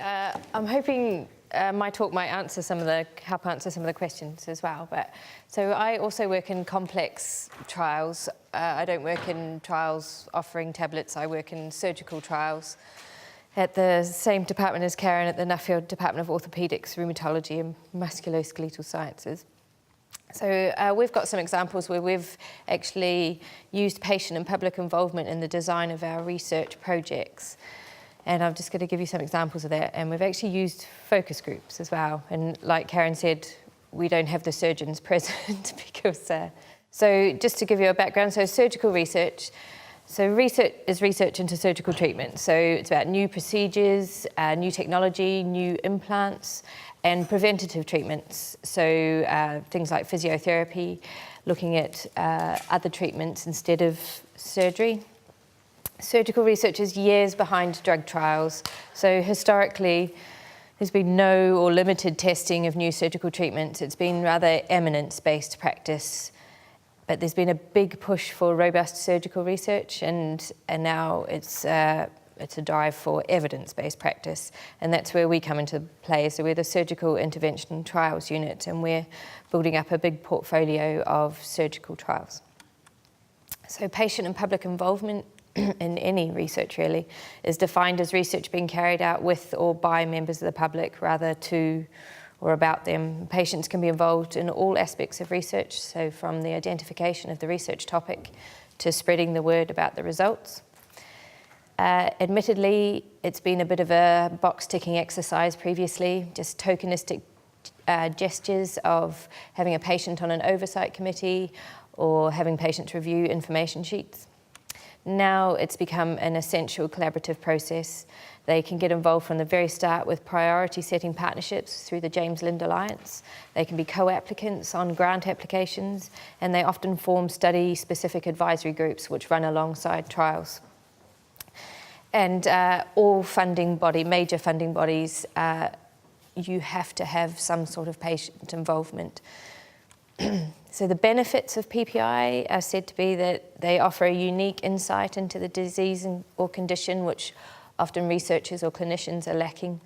Hi, I'm hoping my talk might help answer some of the questions as well. So I also work in complex trials. I don't work in trials offering tablets. I work in surgical trials at the same department as Karen at the Nuffield Department of Orthopaedics, Rheumatology and Musculoskeletal Sciences. So we've got some examples where we've actually used patient and public involvement in the design of our research projects. And I'm just going to give you some examples of that. And we've actually used focus groups as well. And like Karen said, we don't have the surgeons present because... So just to give you a background, so surgical research. So research is research into surgical treatment. So it's about new procedures, new technology, new implants, and preventative treatments. So things like physiotherapy, looking at other treatments instead of surgery. Surgical research is years behind drug trials. So historically, there's been no or limited testing of new surgical treatments. It's been rather eminence-based practice. But there's been a big push for robust surgical research, and now it's a drive for evidence-based practice, and that's where we come into play. So we're the Surgical Intervention Trials Unit, and we're building up a big portfolio of surgical trials. So patient and public involvement in any research really is defined as research being carried out with or by members of the public rather to or about them. Patients can be involved in all aspects of research, so from the identification of the research topic to spreading the word about the results. Admittedly, it's been a bit of a box-ticking exercise previously, just tokenistic gestures of having a patient on an oversight committee or having patients review information sheets. Now it's become an essential collaborative process. They can get involved from the very start with priority setting partnerships through the James Lind Alliance. They can be co-applicants on grant applications, and they often form study-specific advisory groups which run alongside trials. And all major funding bodies, you have to have some sort of patient involvement. So the benefits of PPI are said to be that they offer a unique insight into the disease or condition which often researchers or clinicians are lacking.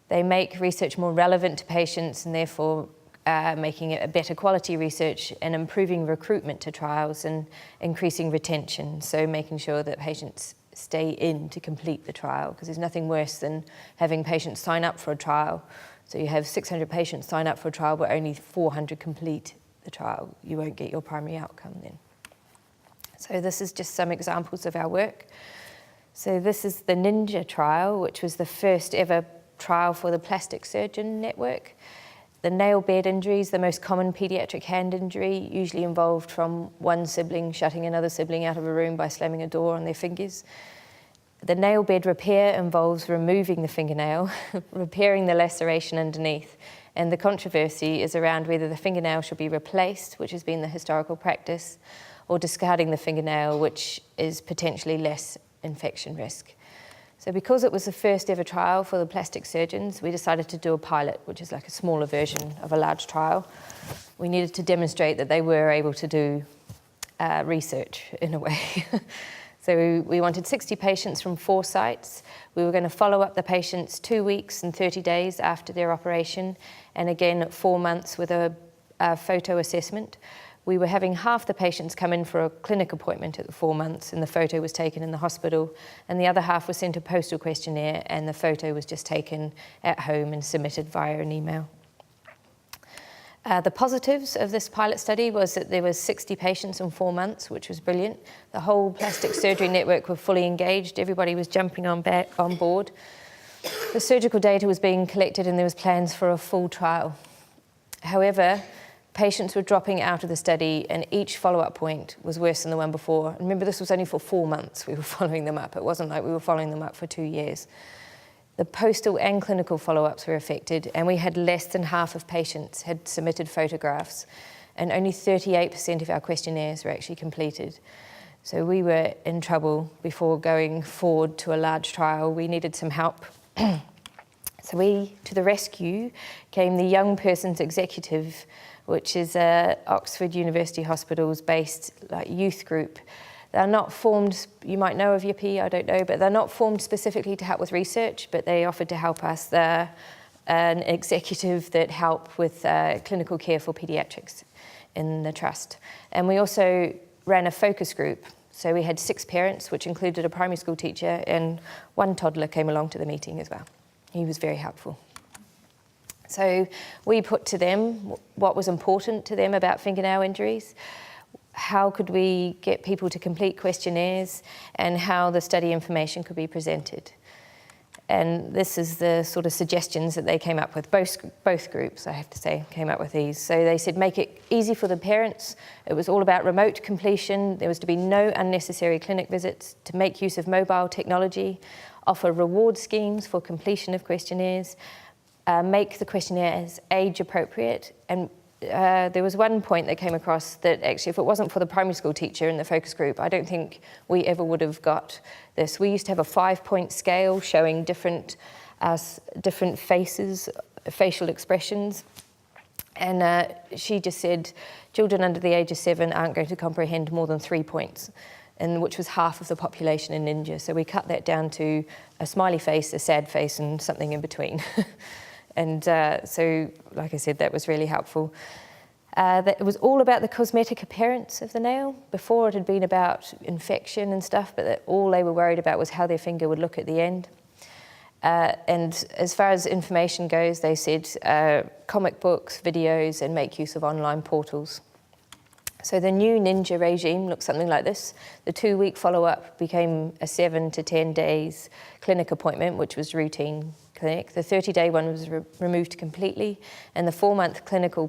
They make research more relevant to patients and therefore making it a better quality research and improving recruitment to trials and increasing retention, so making sure that patients stay in to complete the trial, because there's nothing worse than having patients sign up for a trial. So you have 600 patients sign up for a trial but only 400 complete the trial. You won't get your primary outcome then. So this is just some examples of our work. So this is the Ninja trial, which was the first ever trial for the plastic surgeon network. The nail bed injury is the most common pediatric hand injury, usually involved from one sibling shutting another sibling out of a room by slamming a door on their fingers. The nail bed repair involves removing the fingernail, repairing the laceration underneath, and the controversy is around whether the fingernail should be replaced, which has been the historical practice, or discarding the fingernail, which is potentially less infection risk. So because it was the first ever trial for the plastic surgeons, we decided to do a pilot, which is like a smaller version of a large trial. We needed to demonstrate that they were able to do research in a way. So we wanted 60 patients from 4 sites. We were going to follow up the patients 2 weeks and 30 days after their operation, and again at 4 months with a photo assessment. We were having half the patients come in for a clinic appointment at the 4 months, and the photo was taken in the hospital, and the other half was sent a postal questionnaire, and the photo was just taken at home and submitted via an email. The positives of this pilot study was that there were 60 patients in 4 months, which was brilliant. The whole plastic surgery network were fully engaged. Everybody was jumping on board. The surgical data was being collected and there was plans for a full trial. However, patients were dropping out of the study and each follow-up point was worse than the one before. And remember, this was only for 4 months we were following them up. It wasn't like we were following them up for 2 years. The postal and clinical follow-ups were affected, and we had less than half of patients had submitted photographs, and only 38% of our questionnaires were actually completed. So we were in trouble before going forward to a large trial. We needed some help. So to the rescue came the Young Persons Executive, which is Oxford University Hospital's based youth group They're not formed, you might know of YIPI, I don't know, but they're not formed specifically to help with research, but they offered to help us. They're an executive that help with clinical care for paediatrics in the trust. And we also ran a focus group. So we had 6 parents, which included a primary school teacher, and 1 toddler came along to the meeting as well. He was very helpful. So we put to them what was important to them about fingernail injuries, how could we get people to complete questionnaires, and how the study information could be presented. And this is the sort of suggestions that they came up with. Both groups, I have to say, came up with these. So they said make it easy for the parents. It was all about remote completion. There was to be no unnecessary clinic visits, to make use of mobile technology, offer reward schemes for completion of questionnaires, make the questionnaires age appropriate. And there was one point that came across that actually if it wasn't for the primary school teacher in the focus group, I don't think we ever would have got this. We used to have a 5-point scale showing different faces, facial expressions. And she just said, children under the age of 7 aren't going to comprehend more than 3 points, and which was half of the population in Ninja. So we cut that down to a smiley face, a sad face, and something in between. And so, like I said, that was really helpful. It was all about the cosmetic appearance of the nail. Before it had been about infection and stuff, but all they were worried about was how their finger would look at the end. And as far as information goes, they said comic books, videos, and make use of online portals. So the new Ninja regime looks something like this. The 2-week follow-up became a 7 to 10 days clinic appointment, which was routine clinic. The 30-day one was removed completely, and the 4-month clinical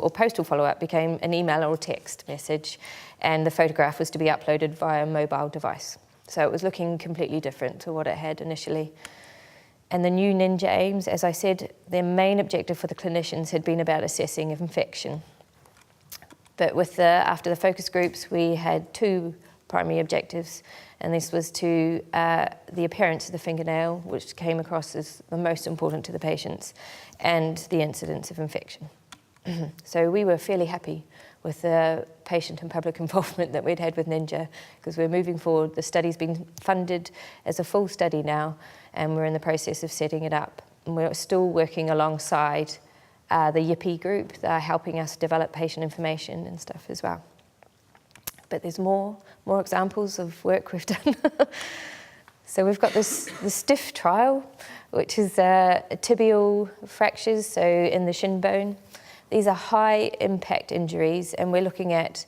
or postal follow-up became an email or text message, and the photograph was to be uploaded via a mobile device. So it was looking completely different to what it had initially. And the new Ninja aims, as I said, their main objective for the clinicians had been about assessing infection. But after the focus groups, we had 2 primary objectives, and this was to the appearance of the fingernail, which came across as the most important to the patients, and the incidence of infection. So we were fairly happy with the patient and public involvement that we'd had with Ninja, because we're moving forward. The study's been funded as a full study now, and we're in the process of setting it up. And we're still working alongside the YIPI group. They're helping us develop patient information and stuff as well. But there's more examples of work we've done. So we've got the STIF trial, which is tibial fractures, so in the shin bone. These are high impact injuries, and we're looking at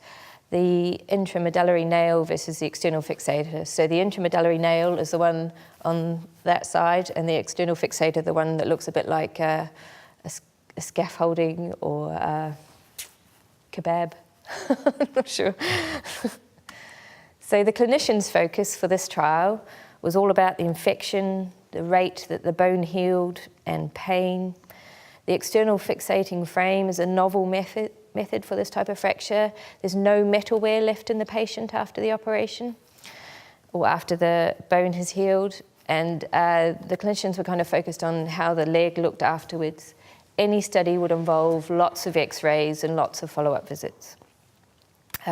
the intramedullary nail versus the external fixator. So the intramedullary nail is the one on that side, and the external fixator, the one that looks a bit like a scaffolding or a kebab. I'm not sure. So the clinicians' focus for this trial was all about the infection, the rate that the bone healed, and pain. The external fixating frame is a novel method for this type of fracture. There's no metal wear left in the patient after the operation or after the bone has healed. And the clinicians were kind of focused on how the leg looked afterwards. Any study would involve lots of x-rays and lots of follow-up visits.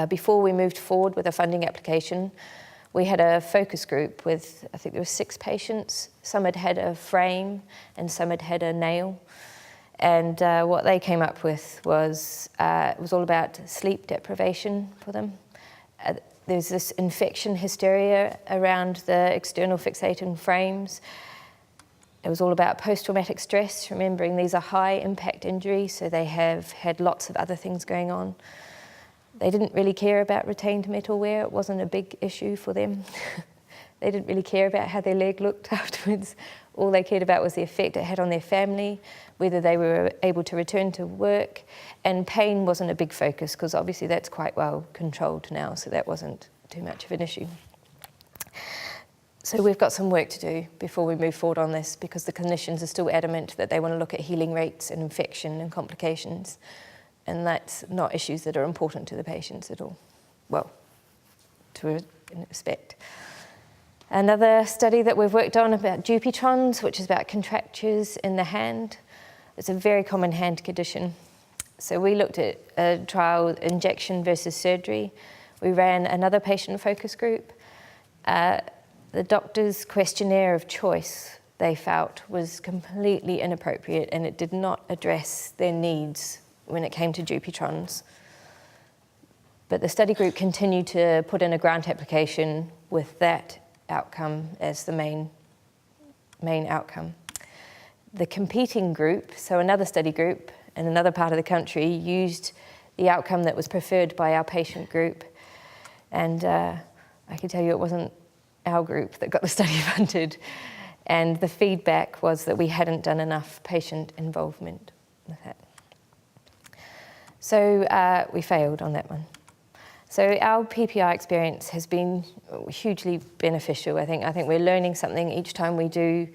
Before we moved forward with a funding application, we had a focus group with, I think there were 6 patients. Some had had a frame and some had had a nail. And what they came up with was, it was all about sleep deprivation for them. There's this infection hysteria around the external fixating frames. It was all about post-traumatic stress, remembering these are high impact injuries, so they have had lots of other things going on. They didn't really care about retained metal wear. It wasn't a big issue for them. They didn't really care about how their leg looked afterwards. All they cared about was the effect it had on their family, whether they were able to return to work, and pain wasn't a big focus because obviously that's quite well controlled now, so that wasn't too much of an issue. So we've got some work to do before we move forward on this, because the clinicians are still adamant that they want to look at healing rates and infection and complications, and that's not issues that are important to the patients at all. Well, to an respect. Another study that we've worked on about dupitrons, which is about contractures in the hand. It's a very common hand condition. So we looked at a trial, injection versus surgery. We ran another patient focus group. The doctor's questionnaire of choice, they felt, was completely inappropriate, and it did not address their needs when it came to Dupitrons. But the study group continued to put in a grant application with that outcome as the main outcome. The competing group, so another study group in another part of the country, used the outcome that was preferred by our patient group. And I can tell you it wasn't our group that got the study funded. And the feedback was that we hadn't done enough patient involvement with that. So we failed on that one. So our PPI experience has been hugely beneficial. I think we're learning something each time we do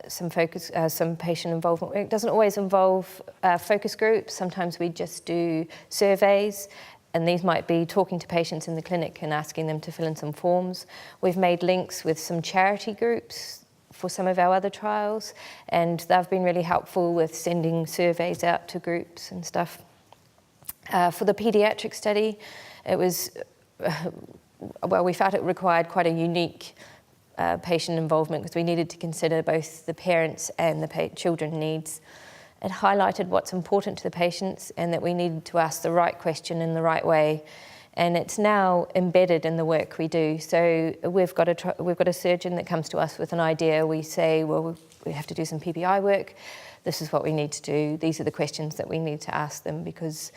some patient involvement work. It doesn't always involve focus groups. Sometimes we just do surveys, and these might be talking to patients in the clinic and asking them to fill in some forms. We've made links with some charity groups for some of our other trials, and they've been really helpful with sending surveys out to groups and stuff. For the paediatric study, it was, well, we felt it required quite a unique patient involvement because we needed to consider both the parents and the children needs. It highlighted what's important to the patients and that we needed to ask the right question in the right way. And it's now embedded in the work we do. So we've got a surgeon that comes to us with an idea. We say, well, we have to do some PPI work. This is what we need to do. These are the questions that we need to ask them, because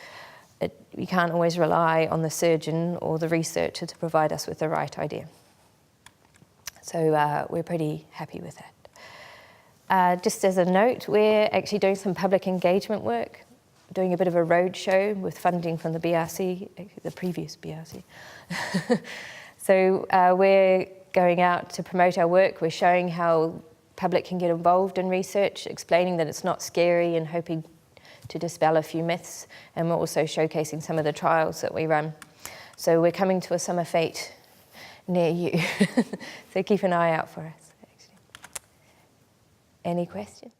you can't always rely on the surgeon or the researcher to provide us with the right idea. So we're pretty happy with that. Just as a note, we're actually doing some public engagement work, doing a bit of a road show with funding from the BRC, the previous BRC. So we're going out to promote our work. We're showing how public can get involved in research, explaining that it's not scary and hoping to dispel a few myths. And we're also showcasing some of the trials that we run. So we're coming to a summer fete near you. So keep an eye out for us. Any questions?